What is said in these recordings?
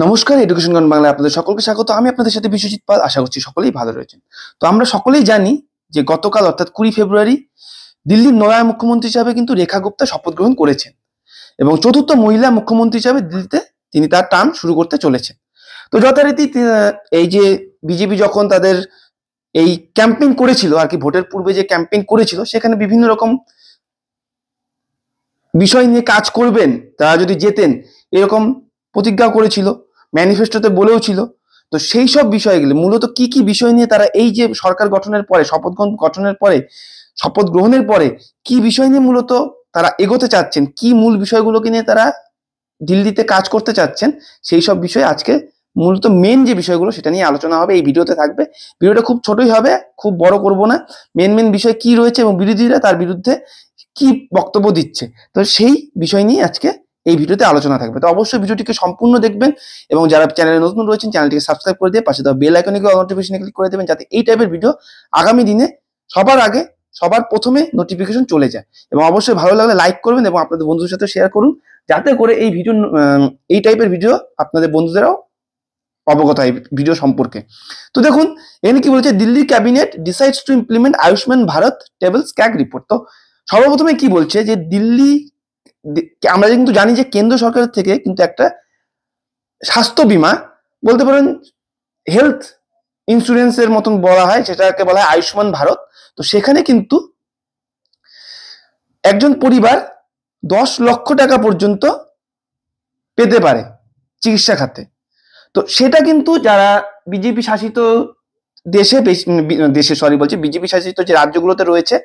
নমস্কার, এডুকেশন গান বাংলায় আপনাদের সকলকে স্বাগত। আমি আপনাদের সাথে বিশ্বজিৎ পাল। আশা করছি সকলেই ভালো রয়েছেন। তো আমরা সকলেই জানি যে গতকাল অর্থাৎ 20 ফেব্রুয়ারি দিল্লির নয়া মুখ্যমন্ত্রী হিসাবে কিন্তু রেখা গুপ্তা শপথ গ্রহণ করেছেন এবং চতুর্থ মহিলা মুখ্যমন্ত্রী হিসাবে দিল্লিতে তিনি তার টার্ম শুরু করতে চলেছেন। তো যথারীতি এই যে বিজেপি যখন তাদের এই ক্যাম্পেইন করেছিল আর কি, ভোটের পূর্বে যে ক্যাম্পেইন করেছিল, সেখানে বিভিন্ন রকম বিষয় নিয়ে কাজ করবেন তারা যদি জেতেন, এরকম প্রতিজ্ঞা করেছিল, ম্যানিফেস্টোতে বলেও ছিল। তো সেই সব বিষয়গুলো মূলত কি কি বিষয় নিয়ে তারা এই যে সরকার গঠনের পরে, শপথ গ্রহণের পরে কি বিষয় নিয়ে মূলত তারা এগোতে চাচ্ছেন, কি মূল বিষয়গুলোকে নিয়ে তারা দিল্লিতে কাজ করতে চাচ্ছেন, সেই সব বিষয়ে আজকে মূলত মেন যে বিষয়গুলো সেটা নিয়ে আলোচনা হবে, এই ভিডিওতে থাকবে। ভিডিওটা খুব ছোটই হবে, খুব বড় করব না। মেন বিষয় কি রয়েছে এবং বিরোধীরা তার বিরুদ্ধে কি বক্তব্য দিচ্ছে, তো সেই বিষয় নিয়ে আজকে এই ভিডিওতে আলোচনা থাকবে। তো অবশ্যই ভিডিওটিকে সম্পূর্ণ দেখবেন এবং যারা চ্যানেলে নতুন রয়েছেন চ্যানেলটিকে সাবস্ক্রাইব করে দিয়ে পাশে দেওয়া বেল আইকনে নোটিফিকেশনে ক্লিক করে দেবেন, যাতে এই টাইপের ভিডিও আগামী দিনে সবার আগে সবার প্রথমে নোটিফিকেশন চলে যায়। এবং অবশ্যই ভালো লাগলে লাইক করবেন এবং আপনাদের বন্ধুদের সাথে শেয়ার করুন, যাতে করে এই টাইপের ভিডিও আপনাদের বন্ধুদেরও অবগত হয় ভিডিও সম্পর্কে। তো দেখুন এখানে কি বলছে, Delhi cabinet decides to implement Ayushman Bharat tables CAG report. তো সর্বপ্রথমে কি বলছে যে আমরা কিন্তু জানি যে কেন্দ্র সরকারের থেকে কিন্তু একটা স্বাস্থ্য বীমা, বলতে পারেন হেলথ ইন্স্যুরেন্সের মতন বলা হয়, সেটাকে বলা হয় আয়ুষ্মান ভারত। তো সেখানে কিন্তু একজন পরিবার 10 লক্ষ টাকা পর্যন্ত পেতে পারে চিকিৎসা খাতে। তো সেটা কিন্তু যারা বিজেপি শাসিত বিজেপি শাসিত যে রাজ্যগুলোতে রয়েছে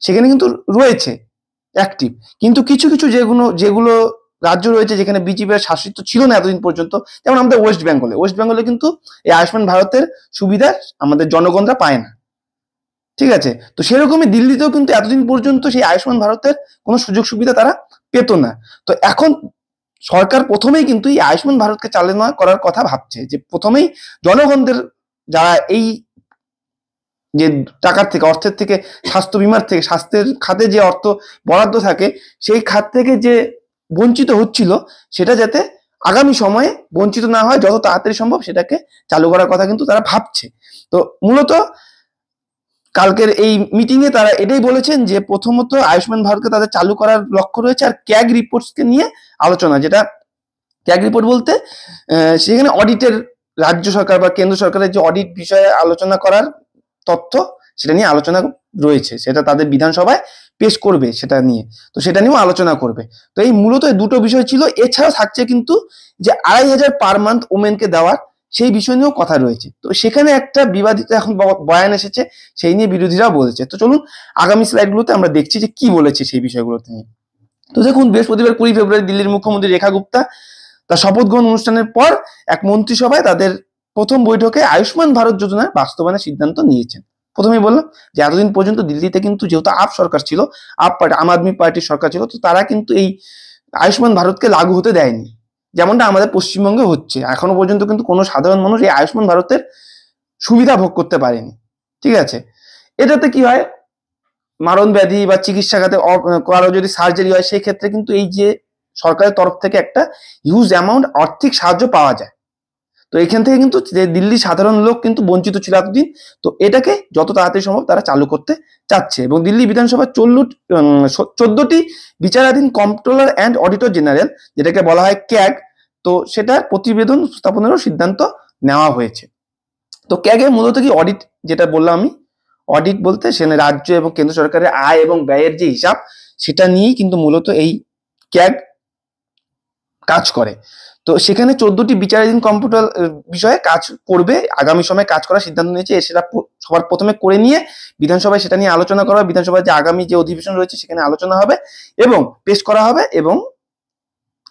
সেখানে কিন্তু রয়েছে অ্যাক্টিভ। কিন্তু কিছু কিছু যেগুলো রাজ্য রয়েছে যেখানে বিজেপি শাসিত ছিল না এতদিন পর্যন্ত, যেমন আমাদের ওয়েস্ট বেঙ্গলে কিন্তু এই আয়ুষ্মান ভারতের সুবিধা আমাদের জনগণরা পায় না। ঠিক আছে, তো সেরকমই দিল্লিতেও কিন্তু এতদিন পর্যন্ত সেই আয়ুষ্মান ভারতের কোনো সুযোগ সুবিধা তারা পেত না। তো এখন সরকার প্রথমেই কিন্তু এই আয়ুষ্মান ভারতকে চালনা করার কথা ভাবছে, যে প্রথমেই জনগণদের, যারা এই যে অর্থের থেকে, স্বাস্থ্য বিমার থেকে, স্বাস্থ্যের খাতে যে অর্থ বরাদ্দ থাকে, সেই খাত থেকে যে বঞ্চিত হচ্ছিল, সেটা যাতে আগামী সময়ে বঞ্চিত না হয়, যত তাড়াতাড়ি সম্ভব সেটাকে চালু করার কথা কিন্তু তারা ভাবছে। তো মূলত কালকের এই মিটিং এ তারা এটাই বলেছেন যে প্রথমত আয়ুষ্মান ভারতকে তাদের চালু করার লক্ষ্য রয়েছে, আর ক্যাগ রিপোর্টসকে নিয়ে আলোচনা। যেটা ক্যাগ রিপোর্ট বলতে সেখানে অডিটের, রাজ্য সরকার বা কেন্দ্র সরকারের যে অডিট বিষয়ে আলোচনা করার তথ্য, সেটা নিয়ে আলোচনা রয়েছে, সেটা তাদের বিধানসভায় পেশ করবে সেটা নিয়ে। তো সেটা নিয়েও আলোচনা করবে। তো এই মূলত দুটো বিষয় ছিল। এছাড়াও থাকছে কিন্তু যে 2,500 পার মান্থ ওমেনকে দেওয়ার, সেই বিষয় নিয়েও কথা রয়েছে। তো সেখানে একটা বিবাদিত এখন বয়ান এসেছে, সেই নিয়ে বিরোধীরাও বলেছে। তো চলুন আগামী স্লাইডগুলোতে আমরা দেখছি যে কি বলেছে সেই বিষয়গুলোতে নিয়ে। তো দেখুন, বৃহস্পতিবার 20 ফেব্রুয়ারি দিল্লির মুখ্যমন্ত্রী রেখা গুপ্তা তার শপথ গ্রহণ অনুষ্ঠানের পর এক মন্ত্রিসভায় তাদের প্রথম বৈঠকে আয়ুষ্মান ভারত যোজনার বাস্তবায়নের সিদ্ধান্ত নিয়েছেন। প্রথমেই বললাম যে এতদিন পর্যন্ত দিল্লিতে কিন্তু যেহেতু আপ সরকার ছিল, আম আদমি পার্টির সরকার ছিল, তো তারা কিন্তু এই আয়ুষ্মান ভারতকে লাগু হতে দেয়নি, যেমনটা আমাদের পশ্চিমবঙ্গে হচ্ছে। এখনো পর্যন্ত কিন্তু কোনো সাধারণ মানুষ এই আয়ুষ্মান ভারতের সুবিধা ভোগ করতে পারেনি। ঠিক আছে, এটাতে কি হয়, মারণ ব্যাধি বা চিকিৎসা খাতে কারো যদি সার্জারি হয়, সেই ক্ষেত্রে কিন্তু এই যে সরকারের তরফ থেকে একটা হিউজ অ্যামাউন্ট আর্থিক সাহায্য পাওয়া যায়। তো এখান থেকে কিন্তু যে দিল্লি সাধারণ লোক কিন্তু বঞ্চিত ছিল এতদিন। তো এটাকে যত তাড়াতাড়ি সম্ভব তারা চালু করতে চাচ্ছে। এবং দিল্লি বিধানসভার 14টি বিচারাধীন কম্পট্রোলার অ্যান্ড অডিটর জেনারেল, যেটাকে বলা হয় ক্যাগ, তো সেটা প্রতিবেদন উপস্থাপনেরও সিদ্ধান্ত নেওয়া হয়েছে। তো ক্যাগে মূলত কি, অডিট, যেটা বললাম আমি, অডিট বলতে সেখানে রাজ্য এবং কেন্দ্র সরকারের আয় এবং ব্যয়ের যে হিসাব, সেটা নিয়েই কিন্তু মূলত এই ক্যাগ কাজ করে। তো সেখানে 14টি বিচারাধীন কম্পিউটার বিষয়ে কাজ করবে, আগামী সময়ে কাজ করার সিদ্ধান্ত নিয়েছে। সেটা সবার প্রথমে করে নিয়ে বিধানসভায় সেটা নিয়ে আলোচনা করা হবে। বিধানসভায় যে আগামী যে অধিবেশন রয়েছে সেখানে আলোচনা হবে এবং পেশ করা হবে, এবং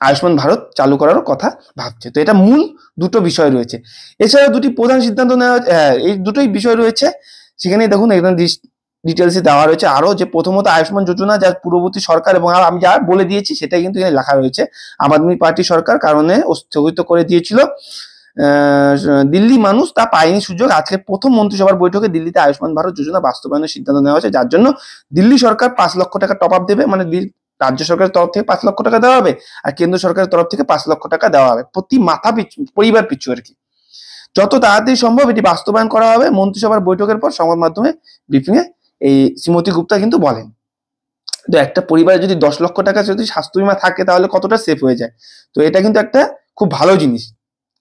আয়ুষ্মান ভারত চালু করারও কথা ভাবছে। তো এটা মূল দুটো বিষয় রয়েছে। এছাড়া দুটি প্রধান সিদ্ধান্ত নেওয়া, এই দুটোই বিষয় রয়েছে। সেখানে দেখুন এখানে ডিটেলসে দেওয়া রয়েছে আরো, যে প্রথমত আয়ুষ্মান যোজনা যার পূর্ববর্তী সরকার, এবং আমি যা বলে দিয়েছি সেটাই কিন্তু এখানে লেখা রয়েছে, আম আদমি পার্টি সরকার কারণে স্থগিত করে দিয়েছিল, দিল্লি মানুষ তা পায়নি সুযোগ। আজকে প্রথম মন্ত্রিসভার বৈঠকে দিল্লিতে আয়ুষ্মান ভারত যোজনা বাস্তবায়নের সিদ্ধান্ত নেওয়া হয়েছে, যার জন্য দিল্লি সরকার 5 লক্ষ টাকা টপ আপ দেবে, মানে রাজ্য সরকারের তরফ থেকে 5 লক্ষ টাকা দেওয়া হবে, আর কেন্দ্র সরকারের তরফ থেকে 5 লক্ষ টাকা দেওয়া হবে প্রতি মাথা পিছু, পরিবার পিছু আর কি। যত তাড়াতাড়ি সম্ভব এটি বাস্তবায়ন করা হবে মন্ত্রিসভার বৈঠকের পর সংবাদ মাধ্যমে ব্রিফিং এ এই শ্রীমতী গুপ্তা কিন্তু বলেন। তো একটা পরিবারে যদি 10 লক্ষ টাকা যদি স্বাস্থ্য বীমা থাকে তাহলে কতটা সেফ হয়ে যায়। তো এটা কিন্তু একটা খুব ভালো জিনিস,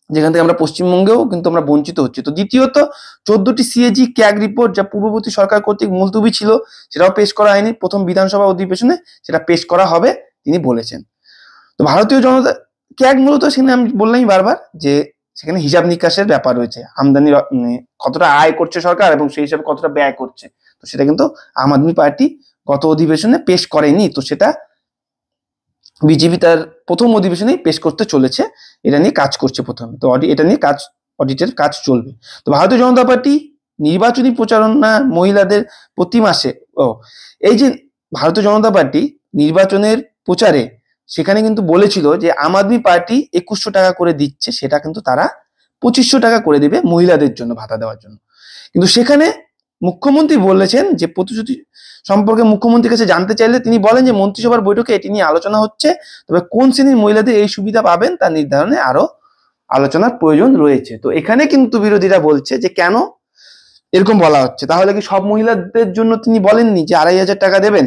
যেখান থেকে আমরা পশ্চিমবঙ্গেও কিন্তু আমরা বঞ্চিত হচ্ছি। তো দ্বিতীয়ত 14টি সিএজি ক্যাগ রিপোর্ট যা পূর্ববর্তী সরকার কর্তৃক মুলতবি ছিল সেটাও পেশ করা হয়নি, প্রথম বিধানসভা অধিবেশনে সেটা পেশ করা হবে তিনি বলেছেন। তো ভারতীয় জনতা ক্যাগ মূলত সেখানে আমি বললামই বারবার যে সেখানে হিসাব নিকাশের ব্যাপার রয়েছে, আমদানি কতটা আয় করছে সরকার এবং সেই হিসাবে কতটা ব্যয় করছে। তো সেটা কিন্তু আম আদমি পার্টি গত অধিবেশনে পেশ করেনি, তো সেটা বিজেপি তার প্রথম অধিবেশনেই পেশ করতে চলেছে, এটা নিয়ে কাজ করছে প্রথমে। তো এটা নিয়ে অডিটের কাজ চলবে। তো ভারতীয় জনতা পার্টি নির্বাচনী প্রচারণা মহিলাদের প্রতি মাসে এই যে ভারতীয় জনতা পার্টি নির্বাচনের প্রচারে সেখানে কিন্তু বলেছিল যে আম আদমি পার্টি 2100 টাকা করে দিচ্ছে, সেটা কিন্তু তারা 2500 টাকা করে দেবে মহিলাদের জন্য ভাতা দেওয়ার জন্য। কিন্তু সেখানে মুখ্যমন্ত্রী বলেছেন যে প্রতিশ্রুতি সম্পর্কে মুখ্যমন্ত্রীর কাছে জানতে চাইলে তিনি বলেন যে মন্ত্রিসভার বৈঠকে এটি নিয়ে আলোচনা হচ্ছে, তবে কোন শ্রেণীর মহিলাদের এই সুবিধা পাবেন তা নির্ধারণে আরো আলোচনার প্রয়োজন রয়েছে। তো এখানে কিন্তু বিরোধীরা বলছে যে কেন এরকম বলা হচ্ছে, তাহলে কি সব মহিলাদের জন্য তিনি বলেননি যে 2500 টাকা দেবেন?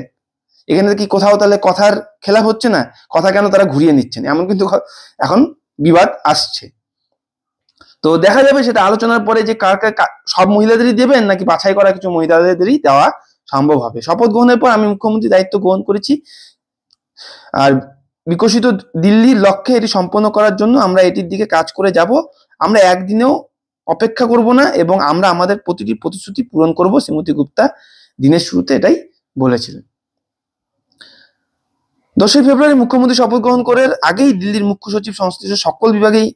এখানে কি কোথাও তাহলে কথার খেলাফ হচ্ছে না? কথা কেন তারা ঘুরিয়ে নিচ্ছেন, এমন কিন্তু এখন বিবাদ আসছে। তো দেখা যাবে সেটা আলোচনার পরে যে কার সব মহিলাদেরই দেবেন নাকি বাছাই করা কিছু মহিলাদেরই দেওয়া সম্ভব হবে। শপথ গ্রহণের পর আমি মুখ্যমন্ত্রী দায়িত্ব গ্রহণ করেছি, আর বিকশিত দিল্লির লক্ষ্যে এটি সম্পন্ন করার জন্য আমরা এটির দিকে কাজ করে যাব। আমরা একদিনেও অপেক্ষা করব না এবং আমরা আমাদের প্রতিটি প্রতিশ্রুতি পূরণ করব, শ্রীমতী গুপ্তা দিনের শুরুতে এটাই বলেছিলেন। 10ই ফেব্রুয়ারি মুখ্যমন্ত্রী শপথ গ্রহণ করার আগেই দিল্লির মুখ্য সচিব সংশ্লিষ্ট সকল বিভাগেই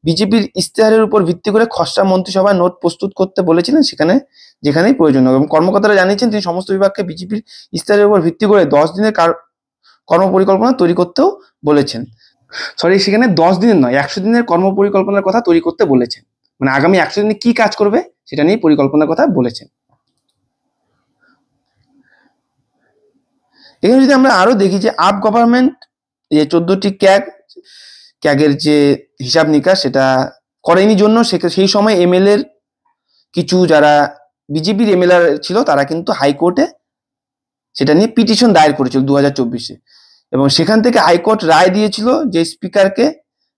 বিজেপির ইস্তেহারের উপর ভিত্তি করে খসড়া মন্ত্রিসভায় নোট প্রস্তুত করতে বলেছিলেন, যেখানেই প্রয়োজন এবং কর্মকর্তারা জানিয়েছেন তিনি সমস্ত বিভাগকে বিজেপির ইস্তেহারের উপর ভিত্তি করে 10 দিনের কর্মপরিকল্পনা তৈরি করতেও বলেছেন। সেখানে 10 দিনের নয় 100 দিনের কর্মপরিকল্পনার কথা তৈরি করতে বলেছেন, মানে আগামী 100 দিনে কি কাজ করবে সেটা নিয়ে পরিকল্পনার কথা বলেছেন। এখানে যদি আমরা আরো দেখি যে আপ গভর্নমেন্ট যে 14টি ক্যাগের যে হিসাব নিকাশ সেটা করেনি জন্য সেই সময় এমএলএর কিছু যারা বিজেপির এমএলএ ছিল তারা কিন্তু হাইকোর্টে সেটা নিয়ে পিটিশন দায়ের করেছিল 2024-এ, এবং সেখান থেকে হাইকোর্ট রায় দিয়েছিল যে স্পিকারকে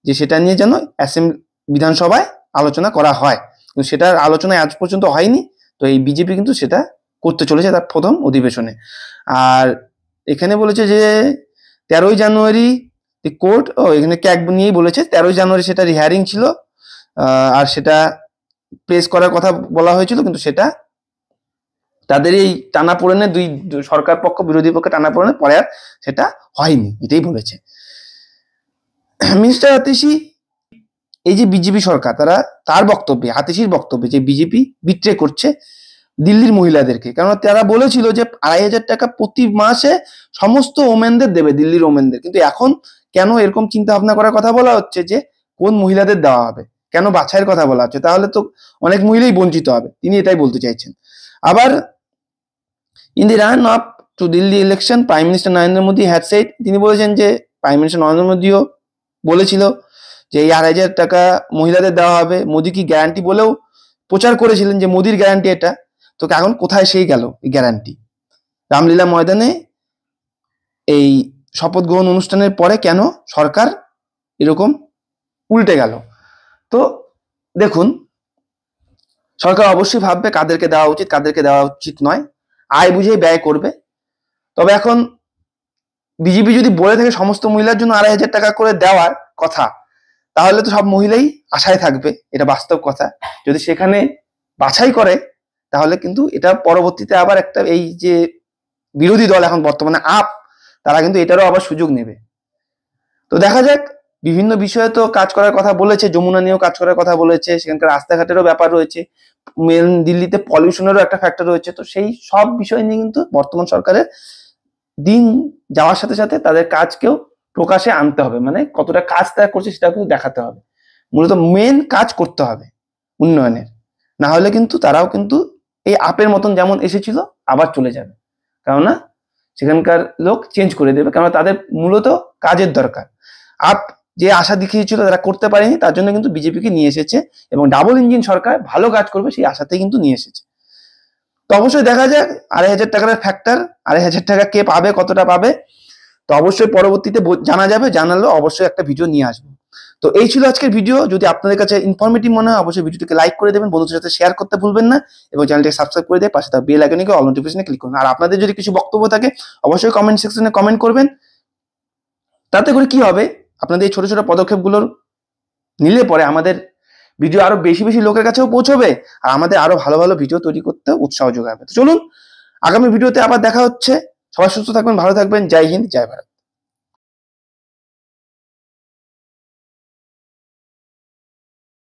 যে সেটা নিয়ে যেন বিধানসভায় আলোচনা করা হয়, কিন্তু সেটার আলোচনা আজ পর্যন্ত হয়নি। তো এই বিজেপি কিন্তু সেটা করতে চলেছে তার প্রথম অধিবেশনে। আর এখানে বলেছে যে 13ই জানুয়ারি কোর্ট এখানে ক্যাগ নিয়েই বলেছে 13ই জানুয়ারি সেটা হিয়ারিং ছিল, আর সেটা প্রেস করার কথা বলা হয়েছিল, কিন্তু সেটা তাদের এই টানাপোড়েনে দুই সরকার পক্ষ বিরোধী পক্ষে টানাপোড়েনে পরে আর সেটা হয়নি, এটাই বলেছে মিনিস্টার আতিশি। এই যে বিজেপি সরকার তার বক্তব্যে আতিশির বক্তব্যে যে বিজেপি বিট্রে করছে দিল্লির মহিলাদেরকে, কারণ তারা বলেছিল যে 2500 টাকা প্রতি মাসে সমস্ত ওমেনদের দেবে, দিল্লির ওমেনদের। কিন্তু এখন কেন এরকম চিন্তা ভাবনা করার কথা বলা হচ্ছে যে কোন মহিলাদের দেওয়া হবে, কেন বাছাইয়ের কথা বলা হচ্ছে, তাহলে তো অনেক মহিলাই বঞ্চিত হবে, তিনি এটাই বলতে চাইছেন। আবার in the run up to Delhi election prime minister Narendra Modi had said, তিনি বলেছেন যে প্রাইম মিনিস্টার নরেন্দ্র মোদীও বলেছিল যে এই 2500 টাকা মহিলাদের দেওয়া হবে। মোদী কি গ্যারান্টি বলেও প্রচার করেছিলেন যে মোদীর গ্যারান্টি এটা, তো এখন কোথায় সেই গেল এই গ্যারান্টি? রামলীলা ময়দানে এই শপথ গ্রহণ অনুষ্ঠানের পরে কেন সরকার এরকম উল্টে গেল? তো দেখুন, সরকার অবশ্যই ভাববে কাদেরকে দেওয়া উচিত কাদেরকে দেওয়া উচিত নয়, আয় বুঝেই ব্যয় করবে। তবে এখন বিজেপি যদি বলে থাকে সমস্ত মহিলার জন্য 2500 টাকা করে দেওয়ার কথা, তাহলে তো সব মহিলাই আশায় থাকবে, এটা বাস্তব কথা। যদি সেখানে বাছাই করে তাহলে কিন্তু এটা পরবর্তীতে আবার একটা এই যে বিরোধী দল এখন বর্তমানে তারা কিন্তু এটারও আবার সুযোগ নেবে। তো দেখা যাক, বিভিন্ন বিষয়ে তো কাজ করার কথা বলেছে, যমুনা নিয়েও কাজ করার কথা বলেছে, সেখানকার রাস্তাঘাটেরও ব্যাপার রয়েছে, মেন দিল্লিতে পলিউশনেরও একটা ফ্যাক্টর রয়েছে। তো সেই সব বিষয় নিয়ে কিন্তু বর্তমান সরকারের দিন যাওয়ার সাথে সাথে তাদের কাজকেও প্রকাশে আনতে হবে, মানে কতটা কাজ তারা করছে সেটা কিন্তু দেখাতে হবে। মূলত মেন কাজ করতে হবে উন্নয়নের, না হলে কিন্তু তারাও কিন্তু এই আপের মতন যেমন এসেছিল আবার চলে যাবে। কেননা সেখানকার লোক চেঞ্জ করে দেবে, কারণ তাদের মূলত কাজের দরকার। আপ যে আশা দেখিয়েছিল তারা করতে পারেনি, তার জন্য কিন্তু বিজেপিকে নিয়ে এসেছে, এবং ডাবল ইঞ্জিন সরকার ভালো কাজ করবে সেই আশাতেই কিন্তু নিয়ে এসেছে। তো অবশ্যই দেখা যাক 2,500 টাকার ফ্যাক্টর, 2,500 টাকা কে পাবে, কতটা পাবে, তো অবশ্যই পরবর্তীতে জানা যাবে। জানালেও অবশ্যই একটা ভিডিও নিয়ে আসবো। তো এই ছিল আজকের ভিডিও। যদি আপনাদের কাছে ইনফরমেটিভ মনে হয় অবশ্যই ভিডিওটিকে লাইক করে দেবেন, বন্ধুদের সাথে শেয়ার করতে ভুলবেন না, এবং চ্যানেলটিকে সাবস্ক্রাইব করে দিয়ে পাশে থাকা বেল আইকনে অল নোটিফিকেশনে ক্লিক করুন। আর আপনাদের যদি কিছু বক্তব্য থাকে অবশ্যই কমেন্ট সেকশনে কমেন্ট করবেন। তাতে করে কি হবে, আপনাদের এই ছোট ছোট পদক্ষেপগুলোর নিলে পরে আমাদের ভিডিও আরো বেশি বেশি লোকের কাছেও পৌঁছবে, আর আমাদের আরো ভালো ভালো ভিডিও তৈরি করতে উৎসাহ যোগাবে। তো চলুন, আগামী ভিডিওতে আবার দেখা হচ্ছে। সবাই সুস্থ থাকবেন, ভালো থাকবেন। জয় হিন্দ, জয় ভারত।